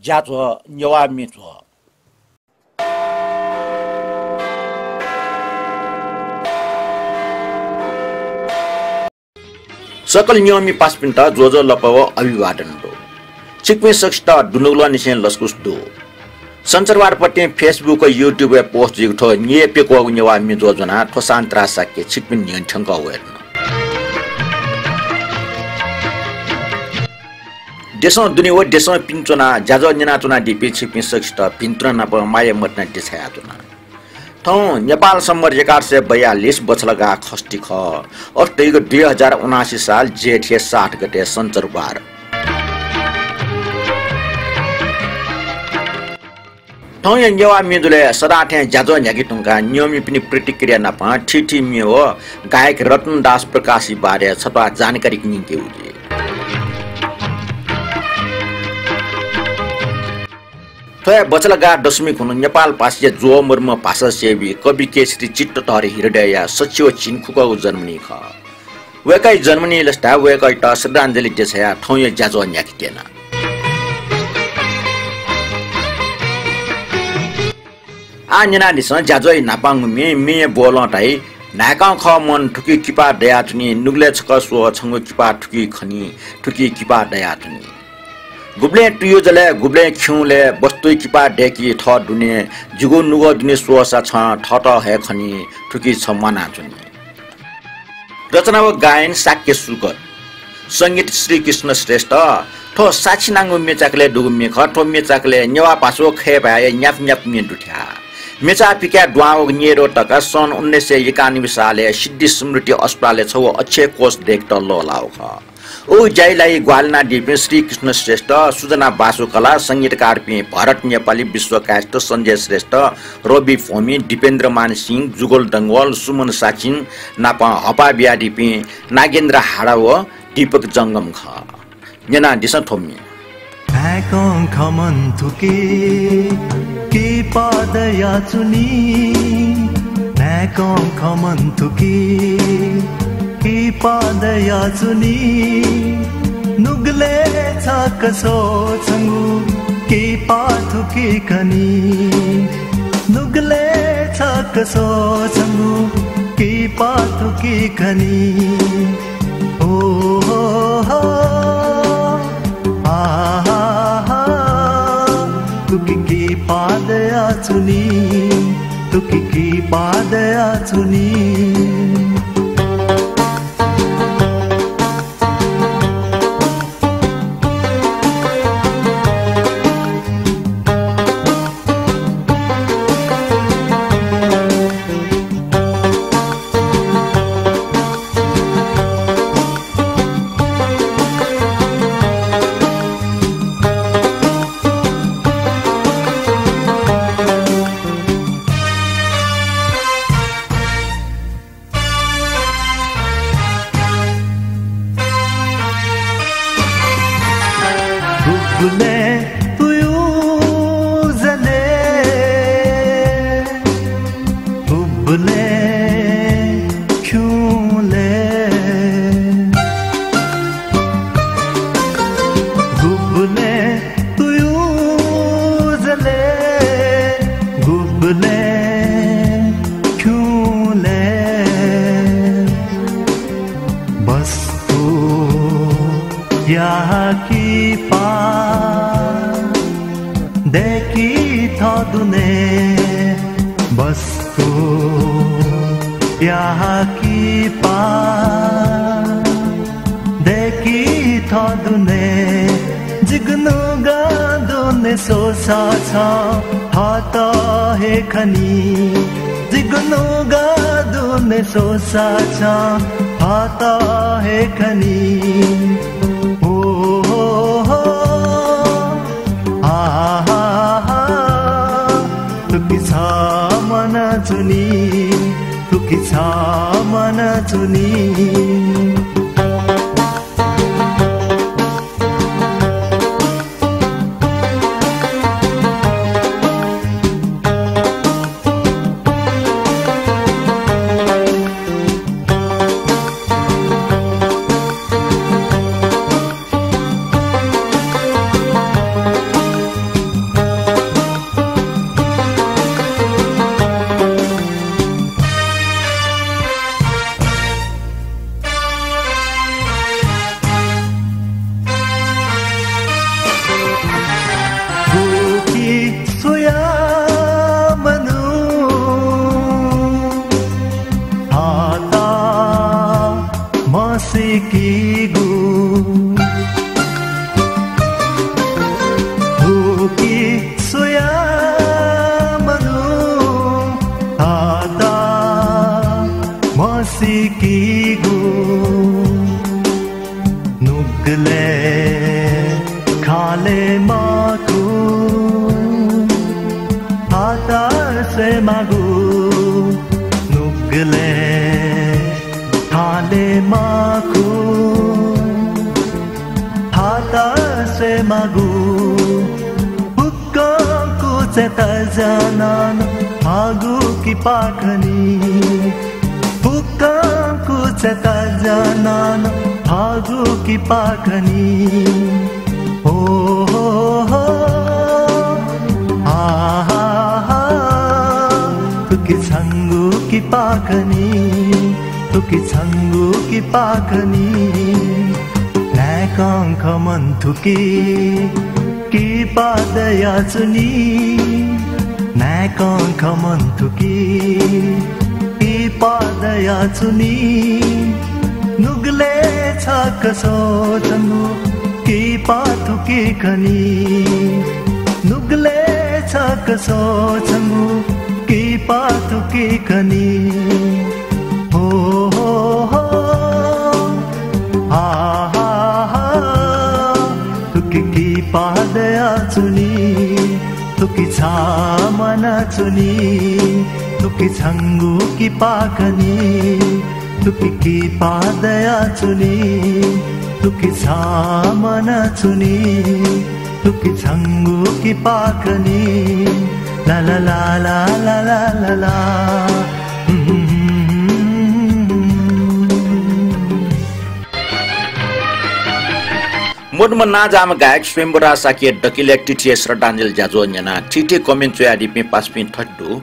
加做牛娃民族。सकल नियमी pass पिंटा जोजो लपव अभिवादन दो चिकमे सक्स्टा दुनुगला निसेन लस्कुस दो संचारवार पट्टे फेसबुक यूट्यूब पोस्ट जिगथो निये पेको न्यवा मि जोजना ठोसान्त्रा साके चिकमे नियन ठंका वेर्न देशो दुनिया देशो पिन्चोना जाजो निना चोना डिपि चिकमे सक्स्टा पिन्त्रना प माये मतना देछया चोना थौ नेपाल सम्म 1142 बछलगा खस्टी ख अस्ट्रेलिया 2079 साल जेठ 60 गते सञ्चरबार थौ यंगवा मिजुले सदाथे जाजो न्यागी टुंगा नियमी पनि प्रतिक्रिया नपा ठिठी मियो गायक रतन दास प्रकाशी बारे छपा जानकारी किनि केउजे थय बचलगा दशमी खुनु नेपाल पासिया जो मर्म भाषा सेवी कवि केसरी चित्त तहरे हृदय सचिव चिनखुको जन्मनी ख वेकै जन्मनी लस्टा वेकै त श्रद्धाञ्जलि देछया ठौय जाजो न्याकितेना आन्यना दिस जाजो नापाङ मे बोल टाइ नाका ख मन ठुकी किपा दया तुनी नुगले छक सो छंगो किपा ठुकी खनी ठुकी किपा दया तुनी गुब्ले टुयो जले गुब्ले खिउले बस्तु किपा डेकी थ दुने जुगो नुगो दुने सोसा छ ठट हे खनी ठुकी छ मना चुनी रचना व गायन साक्य सुकर संगीत श्री कृष्ण श्रेष्ठ थो साक्षी नांगो मेचाकले दुगुमे ख थो मेचाकले नेवा पासो खे भाय न्याप न्याप मे दुठ्या मेचा पिका द्वाओ नेरो टका सन् 1991 साले सिद्धि स्मृति अस्पतालले छौ अक्षय कोष देख्ट ललाउ ख ओ जयलाई ग्वालना दिपे श्री कृष्ण श्रेष्ठ सुजना बासुकला संगीतकार पे भरत नेपाली विश्वकाष्ट सञ्जय श्रेष्ठ रवि फोमी दिपेन्द्र मान सिंह जुगल दंगवाल सुमन साचिन नापा हपा बिया दिपे नागेन्द्र हाडाव दीपक जंगम ख जना दिस थोमी आकों खमन थुके के पादया चुनी आकों खमन थुके की पादया चुनी नुगले छ कसो छंगु की पाथु की कनी नुगले छ कसो छंगु की पाथु की कनी ओ हो आ तुकी की पादया चुनी तुकी की पादया चुनी सोसा छा हाता है खनी जिगनो गादो ने सोसा छा हाता है खनी ओ हो आ तुकी सा मना चुनी तुकी सा मना चुनी खाले माकु हाता से मागु नुगले खाले माकु हाता से मागु हुक्कको चेता जानान मागु की पाखनी हुक्कको चेता जानान मागु की पाखनी हो तुकी छंगु की पाखनी तुकी छंगु की पाखनी नाकां खमन तुकी की पादया चुनी नाकां खमन तुकी की पादया चुनी नुगले छक सोचंगु की पाथु की खनी नुगले छक सोचंगु की पाथु की खनी हो हा तुकी की पादया चुनी तुकी छामना चुनी तुकी छंगु की पाखनी तुकी की पादया चुनी तुकी छामना चुनी तुकी छंगु की पाखनी ला ला ला ला ला ला ला ला मुडम नाजाम गायक स्वयंबरा साके डकिले टिटिए श्रद्धांजलि जाजो न्याना टिटे कमेन्ट चोयाडी पे पासपिन थड्डु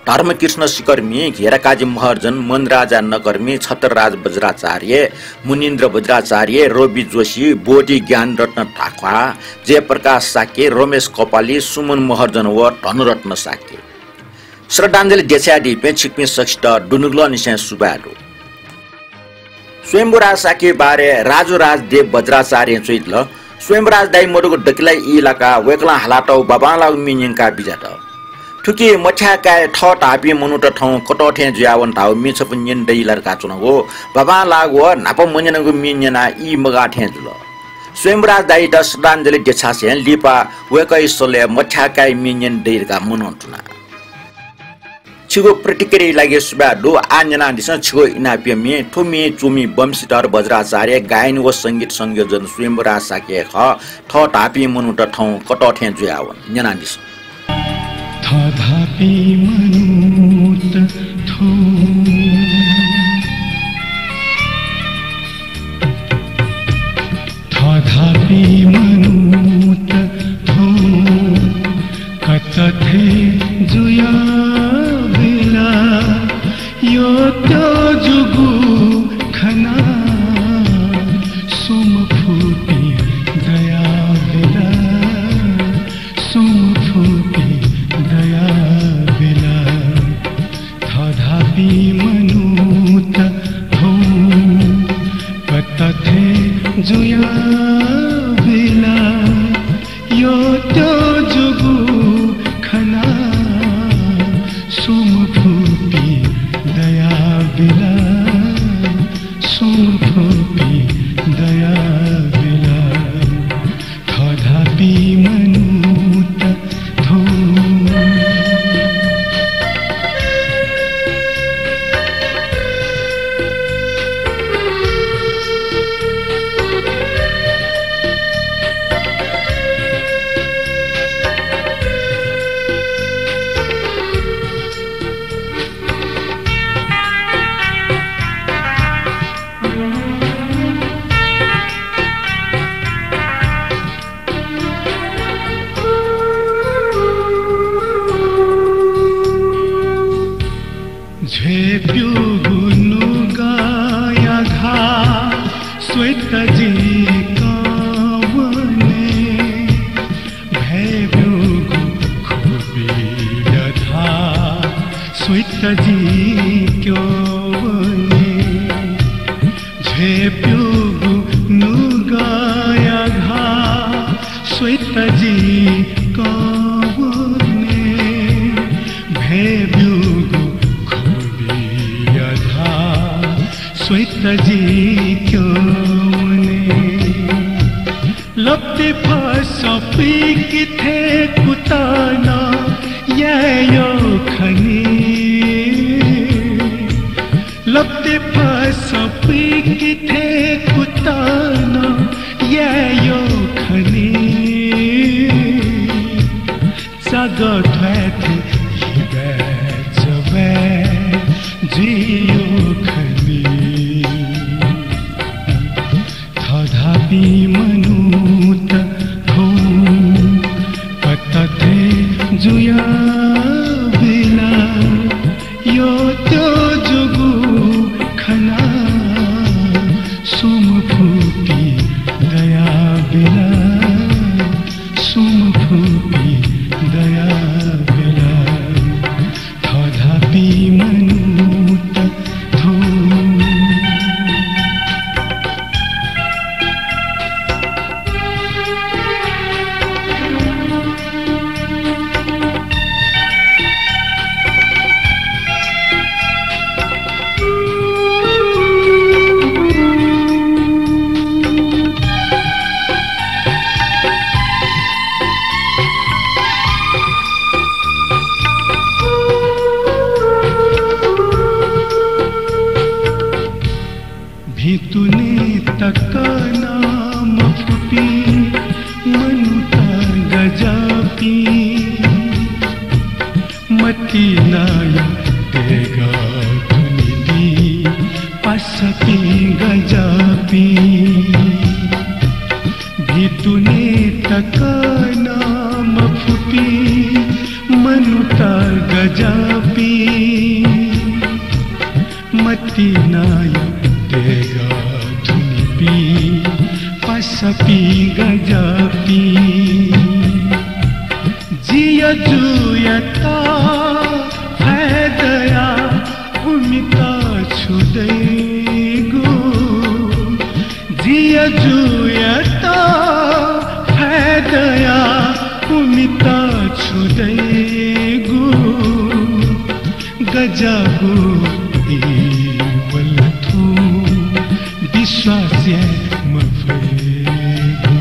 धर्मकृष्ण सिकर्मी घेरकाजी महर्जन मनराजा नकर्मी छत्रराज वज्राचार्य मुनिन्द्र वज्राचार्य रवि जोशी बोडी ज्ञान रत्न ठाकुर जयप्रकाश साके रमेश कपाली सुमन महर्जन व धनुरत्न साके श्रद्धांजलि देछाडी पे छिकपि सक्षित डुनुग्लो निसे सुबाडु स्वयंबरा साके बारे राजु राजदेव वज्राचार्य चोइतल स्वयंबराज दाई मोडको डकिला इलाका वेकला हालाटौ बाबाला मिनिङका बिजाट ठुकी मठ्याकाय ठ टापी मनुट ठौ कटोठे ज्यावन ताउ मिछप निन दैलर काचुनको बाबा लागो नाप मन्यनको मिन्यना इ मगाठे जुल स्वयंबराज दाई द श्रद्धांजलि देछासे लिपा वेकैसले मठ्याकाय मिन्यन दैरका मनोटुना छिगो प्रतिक्रिया लागि सुबाडु आन्जना दिस छिगो इनापियमी ठुमी चुमी बमसिटर वज्राचार्य गायन व संगीत संयोजन स्वयंबरा साके ख ठ टापी मनुट ठौ कटोठे ज्यावन न्याना दिस धापी मनुत थो धापी मनुत थो कतथे जुया बिला यो तो जुगु खना सुम फूटी दया बिला सुम फूटी दया बिला धापी मनुत हो कतथे जुया बिला यो तो जुगु खना सुम फूटी दया बिला सुम फूटी दया बिला धापी मनुत थो झेप्यु गुनु गाया घा स्वेत जी कावने भैब्यु गु खुबी यथा स्वेत जी क्योवने झेप्यु गुनु गाया घा स्वेत जी कावने भैब्यु श्वेत जी क्यों ने लपते फसपी किथे कुताना यो खनी लपते फसपी किथे कुताना यो खनी जागत थे जबे जियो खनी तथापि मनुत हो कतथे जुया बिना यो त्यो जुगु खना सुम फूटी दया बिना सुम फूटी दया बिना तथापि मनुत हो भितुने तकना मफुपी मनुता गजापी मती नाया तेगा धुनिदी पासपी गजापी भितुने तकना मफुपी मनुता गजापी मती नाया तेगा धुनिपी पासपी गजापी जिया जुयता फैदया उमिता छुदैगो जिया जुयता फैदया उमिता छुदैगो गजागो विश्वास्य मफेगो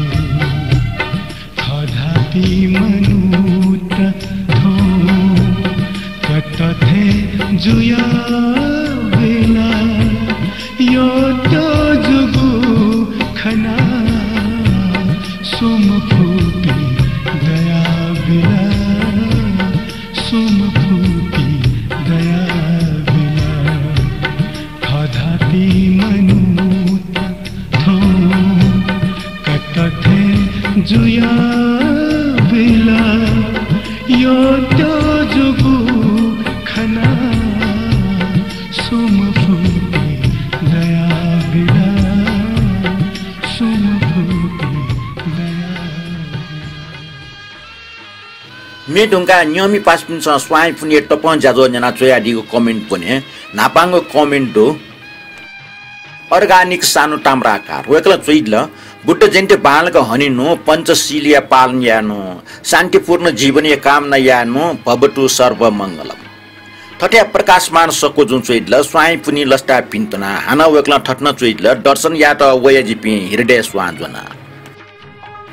तथापि मनुत थो कतथे जुया बिना यो त्यो जुगु खना सुम फूटी दया बिना सुम फूटी दया बिना तथापि मनुत थो कतथे जुया बिला यो त्यो जुगु खना सुम फूटी दया बिला सुम फूटी दया मेडुङका नियमी पासपिन्छ स्वाई पुने टपन जाजो जना चोयाडीको कमेन्ट पनि नापाङको कमेन्ट हो अर्गानिक सानो ताम्राकार वेकला चोइल बुद्ध जयन्ती बालको हनिनु पञ्चशीलीय पालन यानु शान्तिपूर्ण जीवनीय कामना यानु भवतु सर्वमङ्गलम थट्या प्रकाशमान सको जुन चोइल स्वाई पुनि लस्टा पिन्तना हाना वेकला ठट्न चोइल दर्शन या त वयजिपि हृदय स्वाञ्जना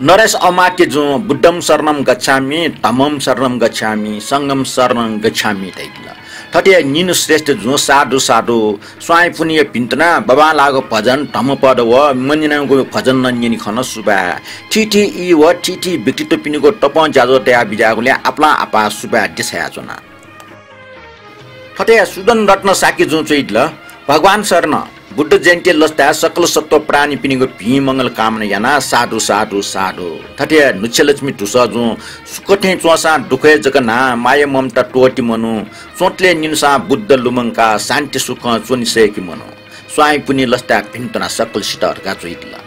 नरेश अमात्य जो बुद्धम शरणम गच्छामि धम्मम शरणम गच्छामि संगम शरणम गच्छामि तैला थटे निनु श्रेष्ठ जो साधु साधु स्वाई पुनिय पिन्तना बाबा लागो भजन धम्म पद व मन्दिरको भजन नन्यनि खन सुबा टिटी इ व टिटी व्यक्तित्व पिनिको टपन जाजो तया बिजागुले आपला आपा सुबा देशया जना थटे सुदन रत्न साकी जो चैल भगवान शरण बुद्ध जयन्ती लस्ता सकल सत्व प्राणी पिनिको भि मंगल कामना याना साधु साधु साधु थटे नुच्छलक्ष्मी टुस जो सुकठे चोसा दुखे जगना माया ममता टोटी मनु सोटले निनुसा बुद्ध लुमङका शान्ति सुख चोनिसेकी मनु स्वाई पुनि लस्ता भिन्तना सकल सिटहरुका चोइला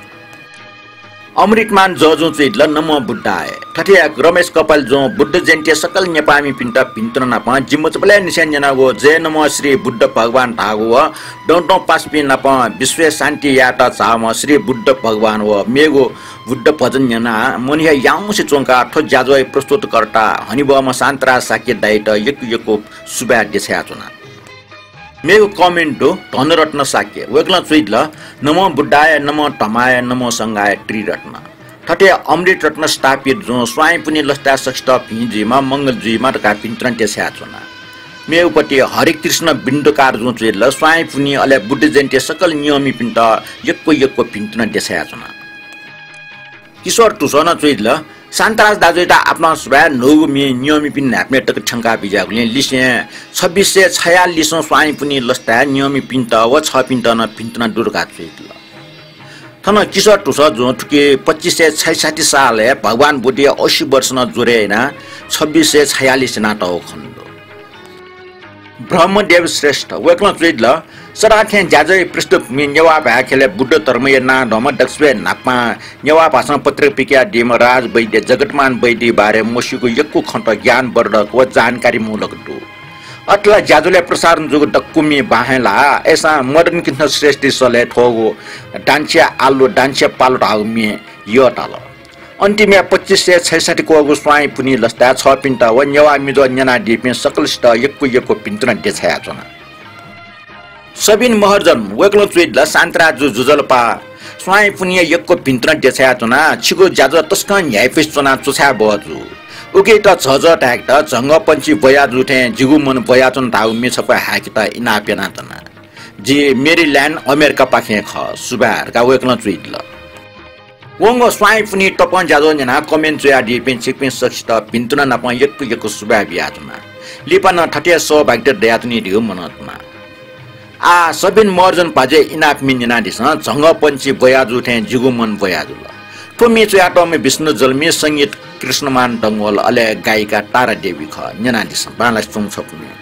अमृतमान जो चोइला नम बुद्धाय थटे रमेश कपाल जो बुद्ध जयन्ती सकल नेपामी पिन्टा पिन्तना प जिम्मचबले निशान जनागो जय नम श्री बुद्ध भगवान भागो डोन्टो पासपि नप विश्व शान्ति याता चाम श्री बुद्ध भगवान व मेगो बुद्ध भजन जना मनिया यामुसे चोंका ठो जाजोय प्रस्तुतकर्ता हनिबम शान्तरा साके दाइट यको सुबा देछया चुना मेरो कमेन्ट हो धनरत्न साके वेगला चुइल नमो बुद्धाय नमो धमाय नमो संगाय त्रिरत्न ठटे अमृत रत्न स्थापित जो स्वाई पुनि लस्ता सष्ट पिजिमा मंगलजुइमा का पिंत्रन तेस्या चुना मेउपट्टि हरे कृष्ण बिन्दुकार जो चेल स्वाई पुनि अले बुद्ध जयन्ती सकल नियमी पिन्ट यक्को पिंत्रन तेस्या चुना किशोर टुसन चेल शान्तराज दाजुटा आफ्नो सुबा नौमी नियमी पिन न्याप्ने टक छंका बिजागले लिसे 2646 स्वाई पुनि लस्ता नियमी पिन्ट व 6 पिन्ट न पिन्तन दुर्गा चेल थन किशोर टुस जो ठुके 2566 साल भगवान बुद्ध 80 वर्ष न जोरे ना 2646 ना तो खण्ड ब्रह्मदेव श्रेष्ठ वेक्ल चुइल सराथे जाजय पृष्ठभूमि नेवा भ्याखेले बुद्ध धर्मय ना धम दक्षवे नापमा नेवा भाषण पत्र पिक्या डेमराज वैद्य जगतमान वैद्य बारे मोसीको यक्कु खण्ड ज्ञान वर्धक व जानकारी मूलक दु अट्ला ज्याजुले प्रसारण जुग डक्कुमी बाहेला ऐसा मदन कृष्ण श्रेष्ठ सले ठोगो डान्सिया आलु डान्सिया पालो ढाउमी यो ताल अन्तिम 2566 को स्वाई पुनि लस्ता 6 पिन्ट व नेवा मिजो न्याना दिपे सकलष्ट यक्को पिन्तन देछया छन सबिन महर्जन वेक्लो चुइल शान्तराजु जुजलपा स्वाई पुनि यक्को पिन्तन देछया छन छिगो ज्याजो तस्कन न्यायफिस चना चुछा बजु उके त झज ट्याक त जंगपञ्ची बया जुठे जिगु मन बया चन धाउ मेछप हाकि त इना पेना तना जे मेरील्यान्ड अमेरिका पाखे ख सुबार का वेक्लो चुइल वंगो स्वाई पुनि टपन ज्याजो जना कमेन्ट चया दिपेन छिकपेन सक्षित पिन्तुना नप यक्को सुबा बियाजमा लिपन ठटे सो भाग्य दयातनी दिउ मनतमा आ सबिन मर्जन पाजे इनाप मिन्ना दिस जंगपञ्ची बया जुठे जिगु मन बया जुल टोमी चयाटोमे विष्णु जलमी संगीत कृष्णमान डंगोल अले गायिका तारा देवी ख न्याना दिस बाला सुङ छपुने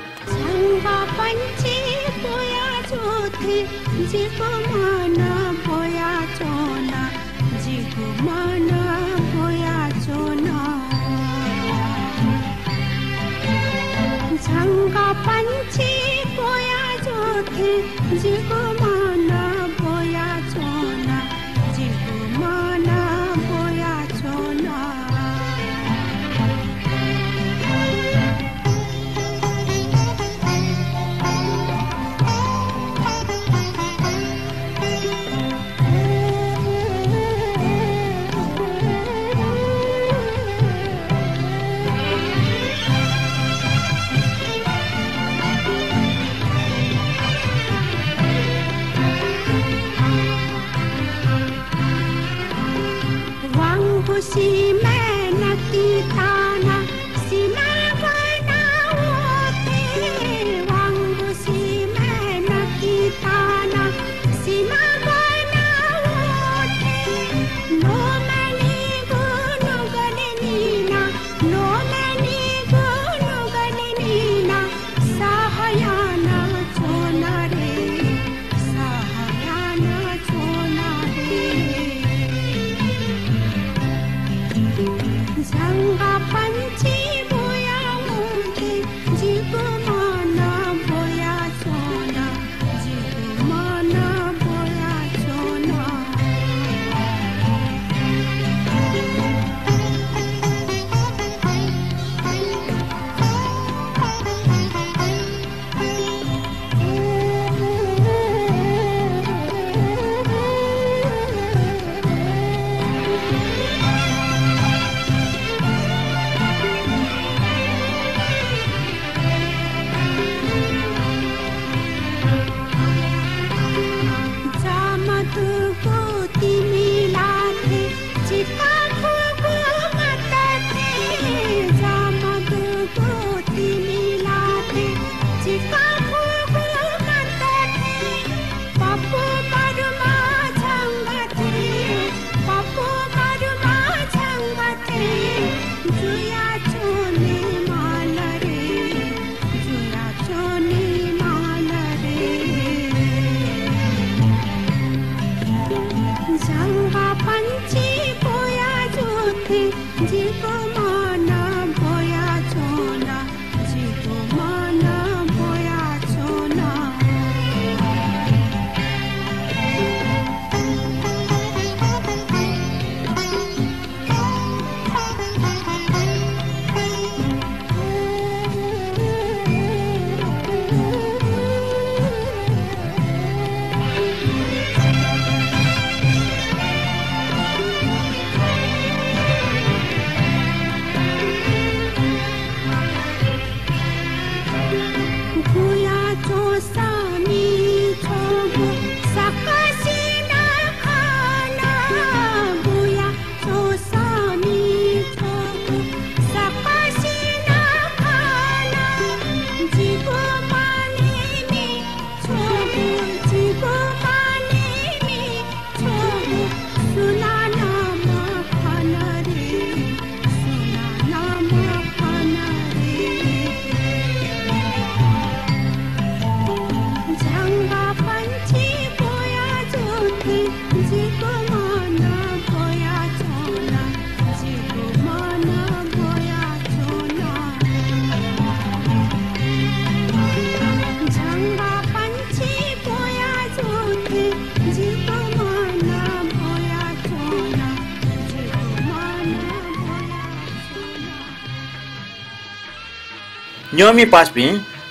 न्यमी पासपि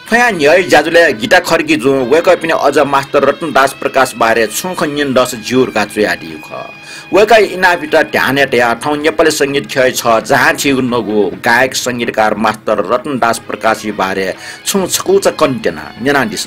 फया न्याय जाजुले गीता खर्की जो वेका पिने अझ मास्टर रत्नदास प्रकाश बारे छुख निन दस जिउरका चुयाडी ख वेका इनाभित्र ध्याने ट्या ठाउँ नेपाली संगीत खेय छ जहाँ छिउ नगो गायक संगीतकार मास्टर रत्नदास प्रकाशी बारे छु छकुच कन्टेना नेना दिस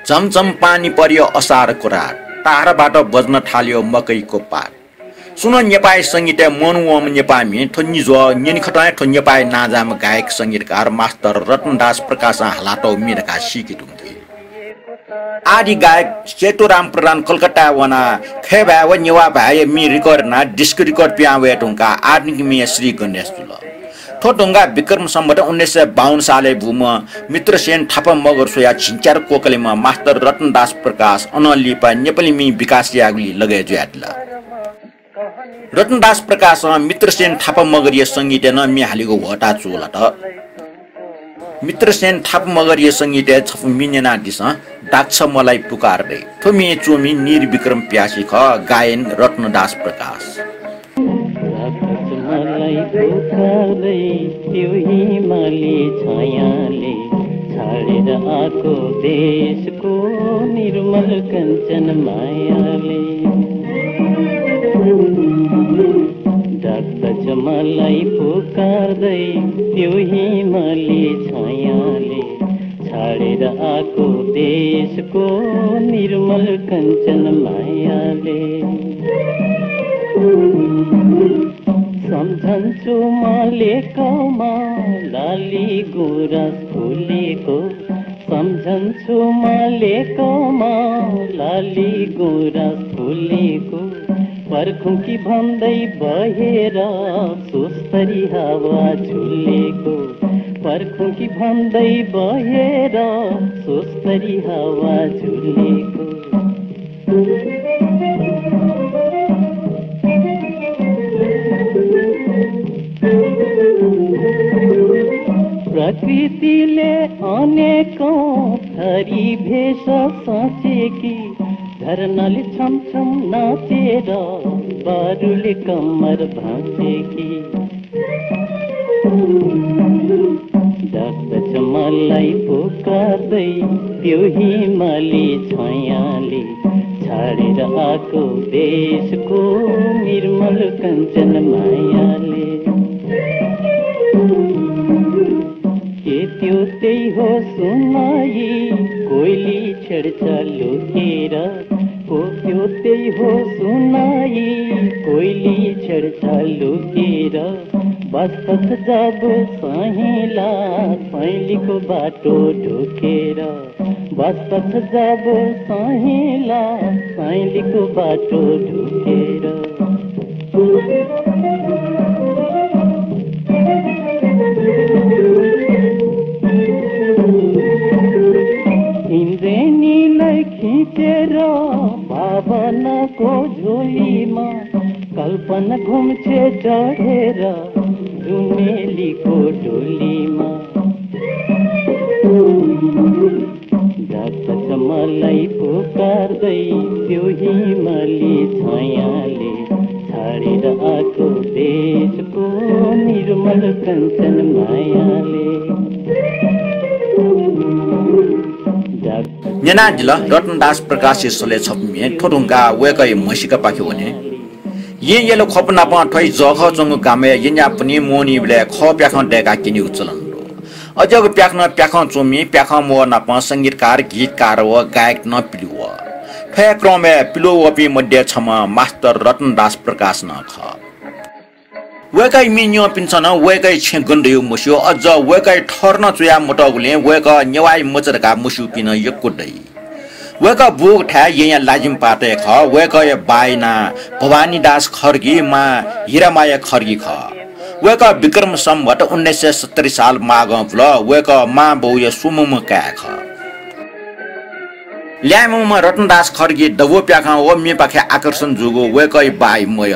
चमचम पानी परियो असारको रात टाढाबाट बज्न थाल्यो मकैको पात सुन नेपाली संगीत मनुवम नेपामी ठन्नी जो निनखटाय ठन् नेपाली नाजाम गायक संगीतकार मास्टर रत्नदास प्रकाश हालाटो मिरका सिकिदुङथे आदि गायक सेतुराम प्रधान कलकत्ता वना खेबा व नेवा भाय मि रिकर्ड ना डिस्क रिकर्ड पियावे टुङका आदि मि श्री गणेश तुल ठोटुङ्गा विक्रम सम्बत 1952 साले भूम मित्रसेन थापा मगर सोया छिन्चार कोकलेमा मास्टर रत्नदास प्रकाश अनलिपा नेपाली मि विकास यागली लगे ज्याटला रत्नदास प्रकाश मित्रसेन थापा मगरिय संगीत न मि हालिको वटा चोला त मित्रसेन थापा मगरिय संगीत छफ मिनेना दिस डाक्छ मलाई पुकारदै थोमी चोमी निर्विक्रम प्यासी ख गायन रत्नदास प्रकाश मलाई पुकार्दै त्यो हिमाली छायाले छाडेर आको देशको निर्मल कञ्चन मायाले डाक्छ मलाई पुकार्दै त्यो हिमाली छायाले छाडेर आको देशको निर्मल कञ्चन मायाले सम्झन्छु मलेकोमा लाली गुराँस फुलेको सम्झन्छु मलेकोमा लाली गुराँस फुलेको पर्खौँ कि भन्दै बहेर सुस्तरी हावा झुलेको पर्खौँ कि भन्दै बहेर सुस्तरी हावा झुलेको प्रकृतिले अनेकौं थरी भेष साँचेकी धरनाले छमछम नाचेर बारुले कम्मर भाँचेकी डाक्छ मलाई पुकार्दै त्यो हिमाली छायाले छाडेर आको देशको निर्मल कञ्चन मायाले के त्यो त्यही हो सुनाई कोइली छेड्छ लुकेर को त्यो त्यही हो सुनाई कोइली छेड्छ लुकेर बस्छ जब साहिला साइलीको बाटो ढुकेर बस्छ जब साहिला साइलीको बाटो ढुकेर इन्द्रेणीलाई खिचेर भावनाको झोलीमा कल्पना घुम्छे चढेर जुनेलीको डोलीमा डाक्छ मलाई पुकार्दै त्यो हिमाली छायाले छाडेर आको देशको निर्मल कञ्चन मायाले नेना जिल्ला रत्नदास प्रकाश सले छप्मे ठोटुङ्गा वेकै मसिका पाख्यो भने येलो खपना प ठै जख जंग गामे यन्या पनि मोनीले ख प्याख डेका किनि उचलन अजग प्याख्न प्याख चोमी प्याख मो नप संगीतकार गीतकार व गायक न पिलुव फे क्रमे पिलो वपि मध्ये छम मास्टर रत्नदास प्रकाश न ख वेकै मिन्यो पिन्छन वेकै छे गन्डयो मुस्यो अझ वेकै ठर्न चुया मोटगुले वेक नेवाई मचरका मुसु पिन यक्कुदै वेक बुक ठा यहाँ लाजिम पाटे ख वेक बाइना भवानी दास खर्गी मा हिरामाया खर्गी ख वेक विक्रम सम्वत 1970 साल माघ फुल वेक मा बौय सुमुम का ख ल्यामुमा रत्नदास खर्गी दबो प्याखा ओ मे पाखे आकर्षण जुगो वेकै बाई मय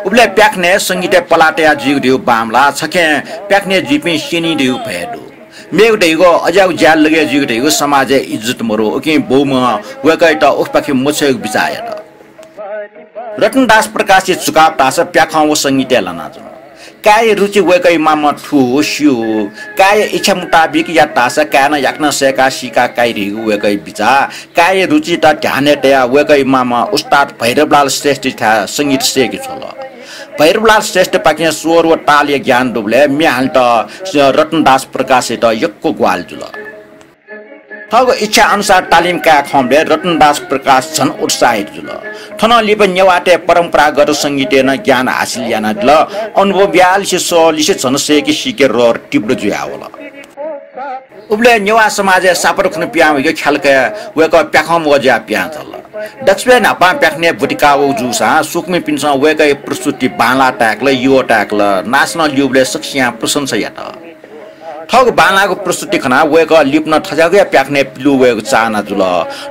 उबले प्याख्ने संगीत पलाटे जिउ दिउ बामला छके प्याख्ने जिपि सिनी दिउ भेडु मेग ढेगो अजाउ ज्याल लगे जिग ढेगो समाज इज्जत मरो ओके बहुम वेकै त ओखपाखि मोछे बिचाय त रतनदास प्रकाश चुकाप तास प्याखाउ संगीत लाना जन काय रुचि वेकै मामा ठु स्यु काय इच्छा मुताबिक या तास कान याक्न सेका सिका काय रि वेकै बिचा काय रुचि त ध्याने तया वेकै मामा उस्ताद भैरवलाल श्रेष्ठ था संगीत सेकी छोल भैरवलाल श्रेष्ठ पाके स्वर व ताल ज्ञान डुबले म्याल त रतनदास प्रकाश त यक्को ग्वाल जुल थगो इच्छा अनुसार तालिम का खम्बे रतनदास प्रकाश छन् उत्साहित जुल थन लिप नेवाटे परम्परागत संगीत न ज्ञान हासिल याना जुल अनुभव ब्याल से सोलिसे छन् सेकी सिके र टिब्रो जुया होला उबले नेवा समाज सापर खुन पिया यो ख्यालके वेक प्याखम वजा पिया चल दक्षिण नापा प्याख्ने भुटिका जुसा सुकमे पिन्सा वेकै प्रस्तुति बाला टाकल यो टाकल नाच्न ल्युबले सक्षिया प्रशंसा यात ठग बालाको प्रस्तुति खना वेक लिप्न थजागे प्याख्ने पिलु वेक चाना जुल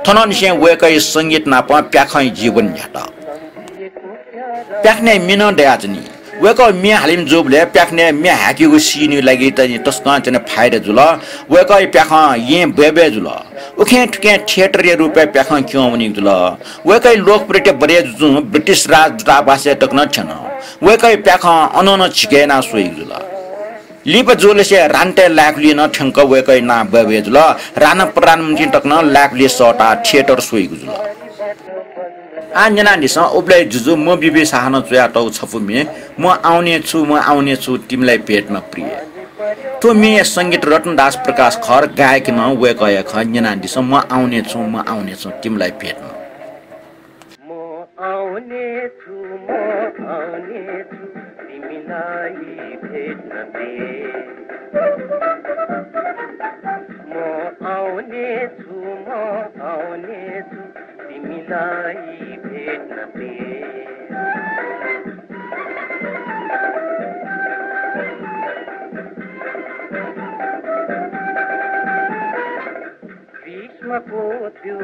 थनन से वेकै संगीत नाप प्याखै जीवन यात प्याख्ने मिन दयाजनी वेक मिया हालिम जोबले प्याख्ने मिया हाकीको सिनि लागि त तस्का चने फाइदा जुल वेक प्याख ये बेबे जुल उखे ठुके थिएटर रुपे प्याख क्यों वनि जुल वेकै लोकप्रिय बरे जु ब्रिटिश राज दूतावास तकन छन वेकै प्याख अनन छिकेना सोइ जुल लिप जोले से रान्टे लाकली न ठंक वेकै ना बेबे जुल राना प्रधानमन्त्री तकन लाकली सटा थिएटर सोइ जुल आन्जना निस उबले जुजु म बिबे साहन चया तौ छफुमे म आउने छु तिमीलाई भेट्न प्रिय तो मे संगीत रतनदास प्रकाश खर गायक न वेकय खन्जना निस म आउने छु तिमीलाई भेट्न म आउने छु तिमीलाई भेट्न प्रिय म आउने छु तिमीलाई भेट्न प्रिय ग्रीष्मको त्यो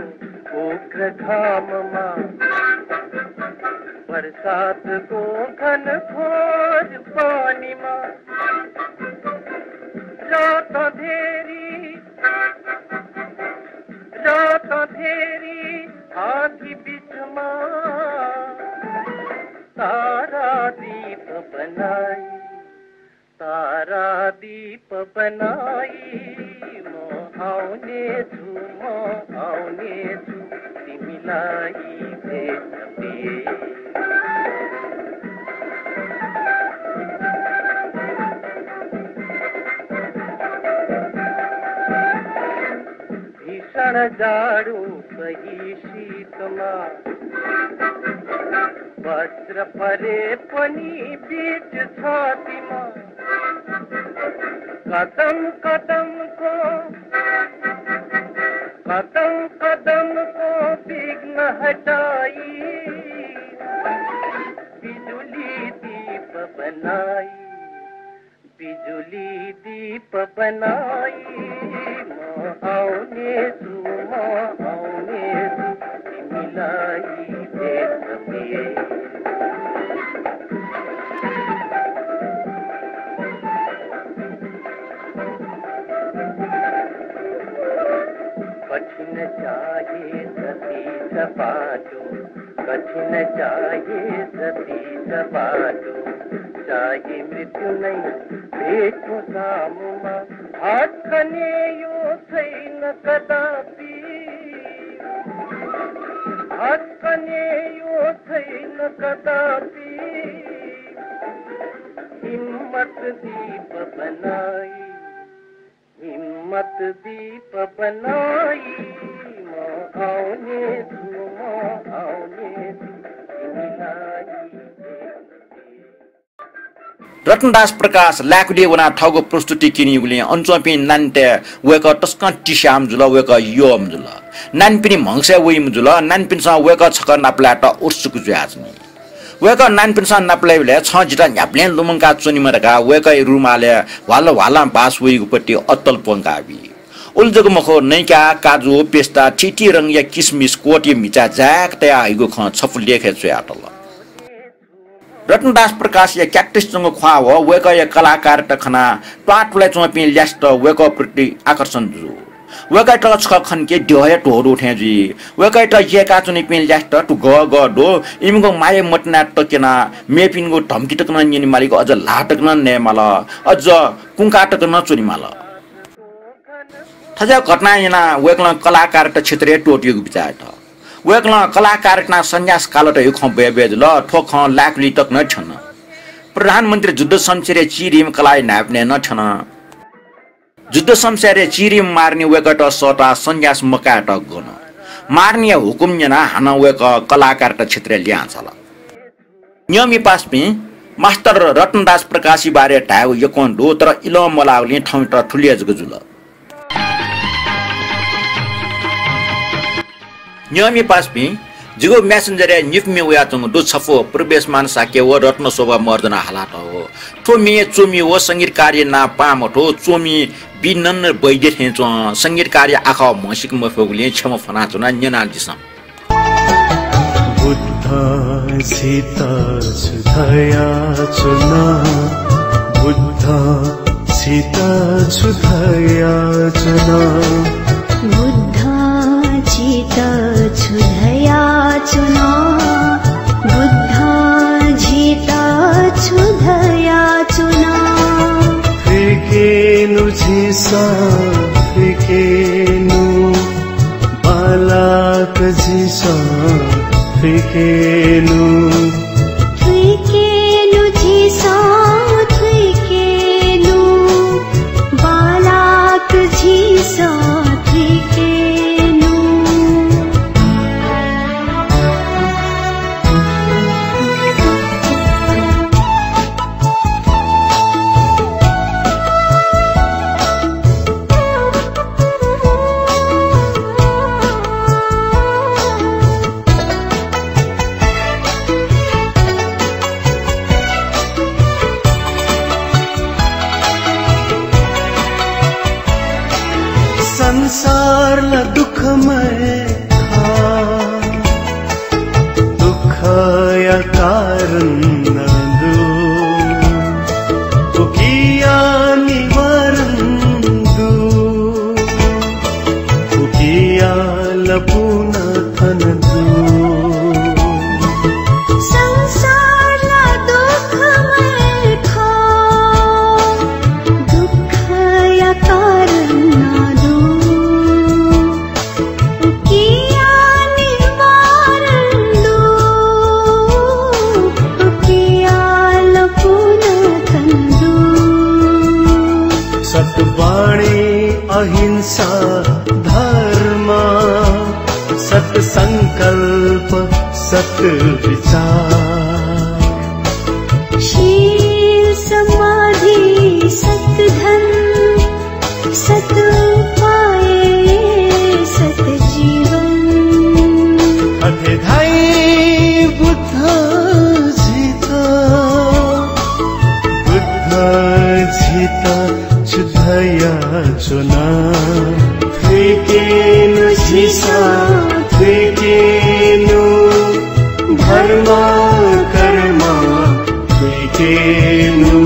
उग्र घाममा बरसातको घन खोज पानीमा रात धेरी आँखी बिचमा तारा दीप बनाई म आउने छु तिमीलाई भेट्न प्रिय भीषण जाडो सही शीतमा वस्त्र परे पनि बीच छातीमा कदम कदमको विघ्न हटाई बिजुली दीप बनाई म आउने छु तिमीलाई भेट्न प्रिय कठिन चाहे सती सपाटो चाहे मृत्यु नै भेट्नु सामुमा हट्कने यो छैन कदापि हिम्मत दीप बनाई म आउने छु रतनदास प्रकाश लाकुडे वना ठगो प्रस्तुति किनिउले अञ्चपि नान्ते वेक टस्क टिश्याम जुल वेक योम जुल नानपिनी मंगसे वेम जुल नानपिनसा वेक छक नाप्लाट उर्सुक जुयाजनी वेक नानपिनसा नाप्लाइले छ जिता न्याप्लेन लुमंका चुनिमरका वेक रुमाले वाला बास वेगुपट्टि अत्तल पंगाबी उल्जको मखो नैका काजु पेस्ता ठिठी रंग या किसमिस कोटी मिचा जाक तया आइगो ख छफु लेखे छयाटल रत्नदास प्रकाश या क्याक्टिस चंग ख्वा हो वेक या कलाकार टखना पाटले चोपि ल्यास्ट वेक प्रति आकर्षण जु वेक ट छ खन के ढोय टोर उठे जी वेक ट जेका चुनि पिन ल्यास्ट टु ग डो इमगो माये मटना टकेना मेपिनगो धमकी टकना निनि मालिको अझ लाटकना ने माल अझ कुंका टकना चुनि माल थजा घटना यना वेकला कलाकार ट क्षेत्रीय टोटियो विचार त वेकला कलाकार ना सन्यास काल त युख बेबेज ल ठोख लाकली तक न छन प्रधानमन्त्री जुद्ध शमशेर चिरिम कलाइ नाप्ने न छन जुद्ध शमशेर चिरिम मार्ने वेकट सटा सन्यास मका टक गन मार्ने हुकुम जना हान वेक कलाकार त क्षेत्र ल्या छला नियमी पासपि मास्टर रत्नदास प्रकाशी बारे ढाउ यकोन दो तर इलो मलाउले ठौ त ठुलियजको जुल नियमी पासपि जिगो मेसेन्जर निफमे उयातुङ दु छफो प्रवेशमान साके व रत्न शोभा मर्दना हालात हो थोमी चोमी व संगीत कार्य ना पामठो चोमी बिनन बैदे थेच संगीत कार्य आखा मसिक मफगुले छम फना चुना न्यना दिसम बुद्ध सीता सुधया चुना बुद्ध सीता सुधया चुना बुद्ध सीता सुधया चुना बुद्ध सीता सुधया चुना फिकेनु झिसा फिकेनु बालक झिसा फिकेनु फिकेनु झिसा फिकेनु बालक झिसा फिकेनु संसारला दुःखमय दुःख या कारण नदो उकिया निवारण दो उकिया लपुना थन दो संसारला दुःखमय दुःख या कारण सतवाणी अहिंसा धर्म सत संकल्प सत विचार शील समाधि सत धन सत उपाय सत जीवन अथे धाई बुद्ध जीता छुधया चुना फिकेनु झिसा फिकेनु धर्म कर्म फिकेनु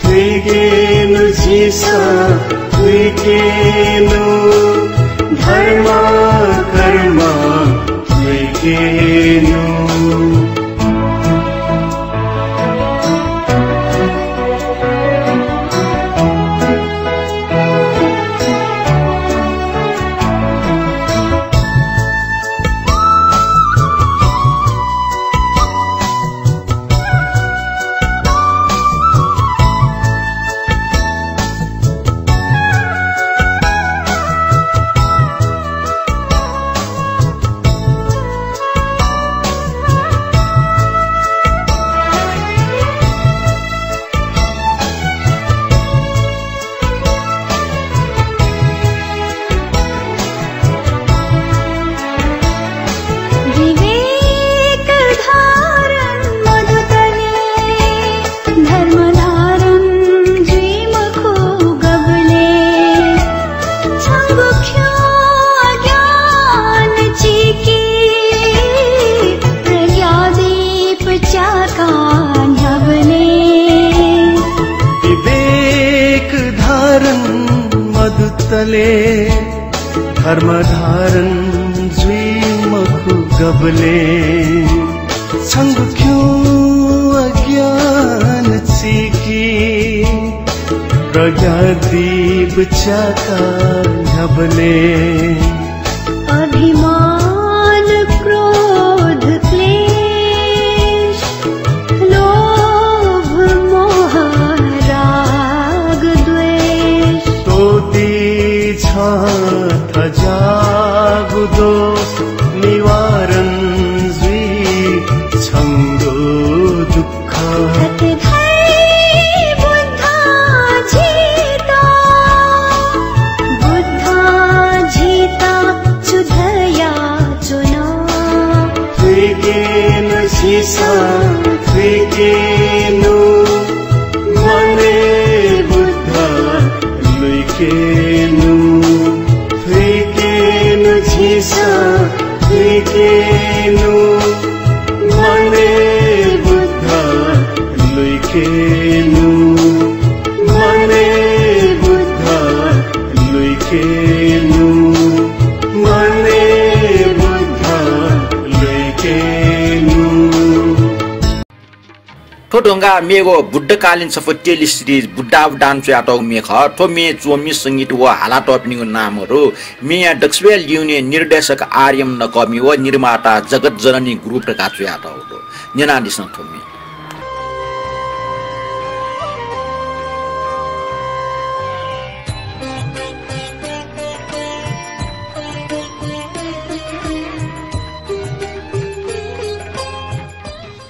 फिकेनु झिसा फिकेनु धर्म कर्म फिकेनु धारण मधुतले धर्म धारण जुई मखु गबले संग क्यों अज्ञान चिकी प्रज्ञा दीप चाका झबले अभिमान क्रोध क्लेश लोभ मोह राग द्वेष तोती छाथ जागुदो निवारण जुई छंगो दुख Fikinu mane Buddha luikenu fikinu jisa fikinu mane Buddha luikenu mane Buddha luikenu mane Buddha luikenu ठोडोंगा मेगो बुद्धकालीन सफल टेली सिरिज बुद्धा डान्स याटो मेख ठो मे चोमी संगीत व हाला टपिङको नामहरू मिया डक्सवेल युनि निर्देशक आर्यम नकमी व निर्माता जगत जननी ग्रुप का याटो हो नेनादि संथोमी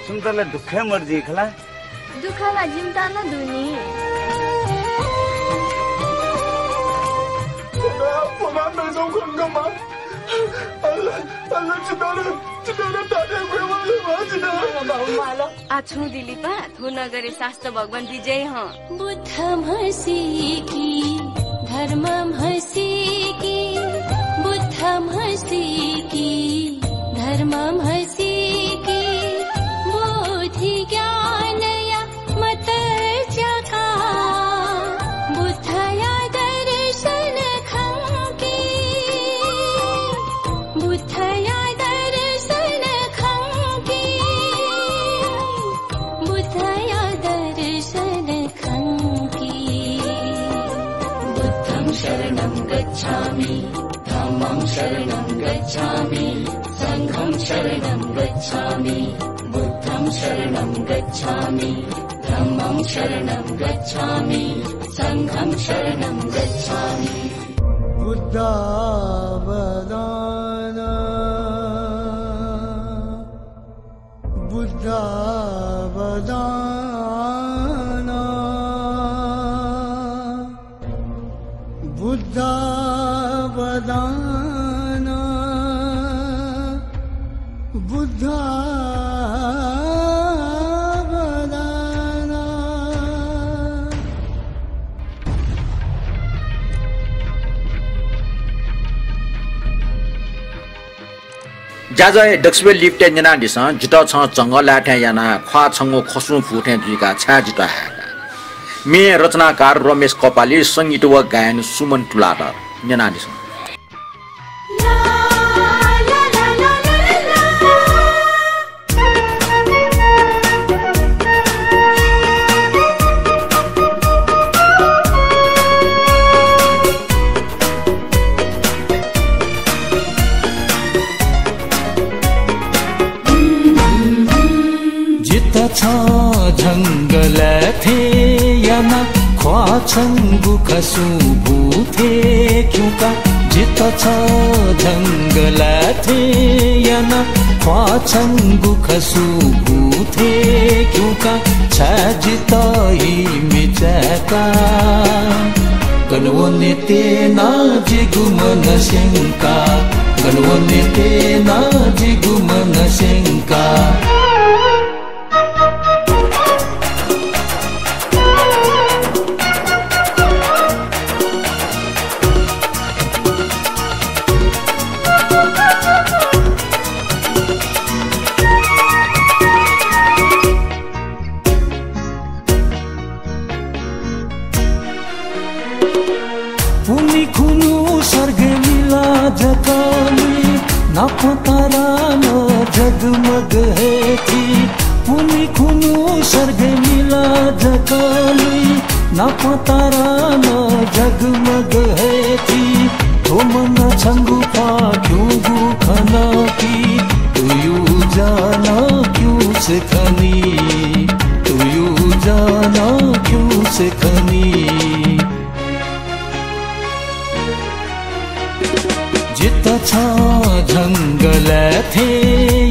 सुन्तले दुःखै मर्जी खला दुःखला जिम्ता न दुनी आछु दिलीपा थो नगरे शास्त्र भगवान विजय ह बुद्धम हसीकी धर्मम हसीकी बुद्धम हसीकी धर्मम हसीकी बुद्धि ज्ञानया मत जका बुद्धया दर्शन खंकी बुद्धया दर्शन खंकी बुद्धया दर्शन खंकी बुद्धं शरणं गच्छामि धम्मं शरणं गच्छामि संघं शरणं गच्छामि बुद्धं शरणं गच्छामि धम्मं शरणं गच्छामि संघं शरणं गच्छामि बुद्धावदान बुद्धावदान बुद्धावदान बुद्धा जाजय डक्सवेल लिफ्टे जना दिस जित छ जंग लाठे याना ख्वा छंगो खसु फुटे जुका छा जिता मे रचनाकार रमेश कपाली संगीत व गायन सुमन टुलाटर जना दिस जंगल थे याना ख्वा छंगु खसु भूथे क्यों का जित छ जंगल थे याना ख्वा छंगु खसु भूथे क्यों का छ जित ही मिचका गनवने ते ना जिगु मन शंका गनवने ते ना जिगु मन शंका पुनी खुनु सर्गे मिला जकाली नापतारा न जगमग है थी पुनी खुनु सर्गे मिला जकाली नापतारा न जगमग है थी तो मन छंगु पा क्यों गुखना की तू यू जाना क्यों से खनी तू यू जाना क्यों से खनी जिता छा जंगल थे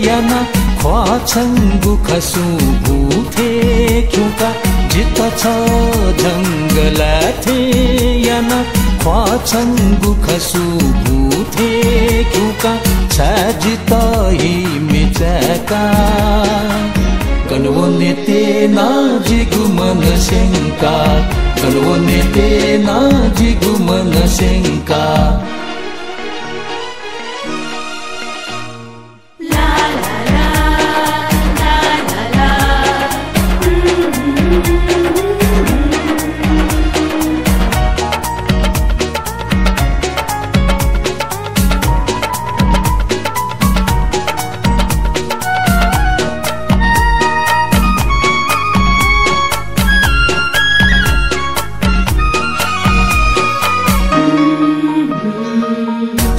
या ना ख्वा छंगु खसू भूथे क्यों का जिता छा जंगल थे या ना ख्वा छंगु खसू भूथे क्यों का जिता ही मिचका कनवो नेते ना जिगु मन शंका कनवो नेते ना जिगु मन शंका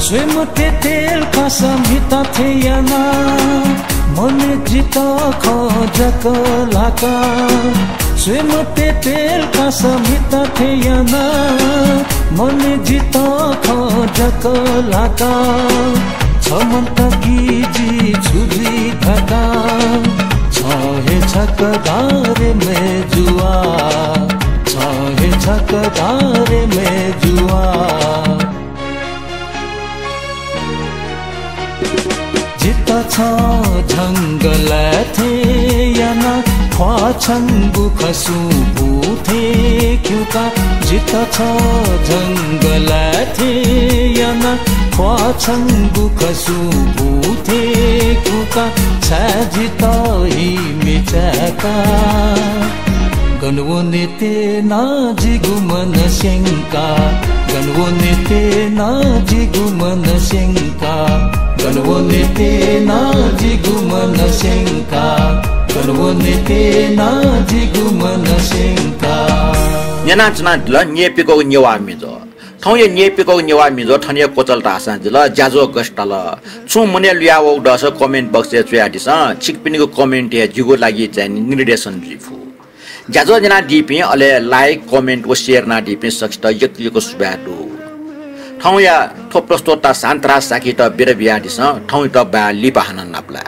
स्वयं ते तेल का संहिता थे या ना मन जिता खोजक लाका स्वयं ते तेल का संहिता थे या ना मन जिता खोजक लाका छमंत की जी छुरी धका छहे छकदारे में जुआ छहे छकदारे में जुआ जिता छा जंगल थे या ना ख्वा छंगु खसू भूथे क्यों का जिता छा जंगल थे या ना ख्वा छंगु खसू भूथे क्यों का जिता ही मिचका गनवो नेते ना जिगु मन शंका गनवो नेते ना जिगु मन शंका गनवो नेते ना जिगु मन शंका गनवो नेते ना जिगु मन शंका न्याना चना दिल न्येपिको न्यवा मिजो थौये न्येपिको न्यवा मिजो थने कोचल रासा दिल जाजो गस्टल छु मने लियाव दस कमेन्ट बक्स चुया दिस छिकपिनीको कमेन्ट या जिगु लागि चाहिँ निर्देशन रिफु जाजो जना दिपि अले लाइक कमेन्ट व शेयर ना दिपि सक्छ यतिको सुबादु ठौँ या थोप प्रस्तोता शान्तरा साकी त बेर बिया दिस ठौँ त बा लिपाहन नाप्ला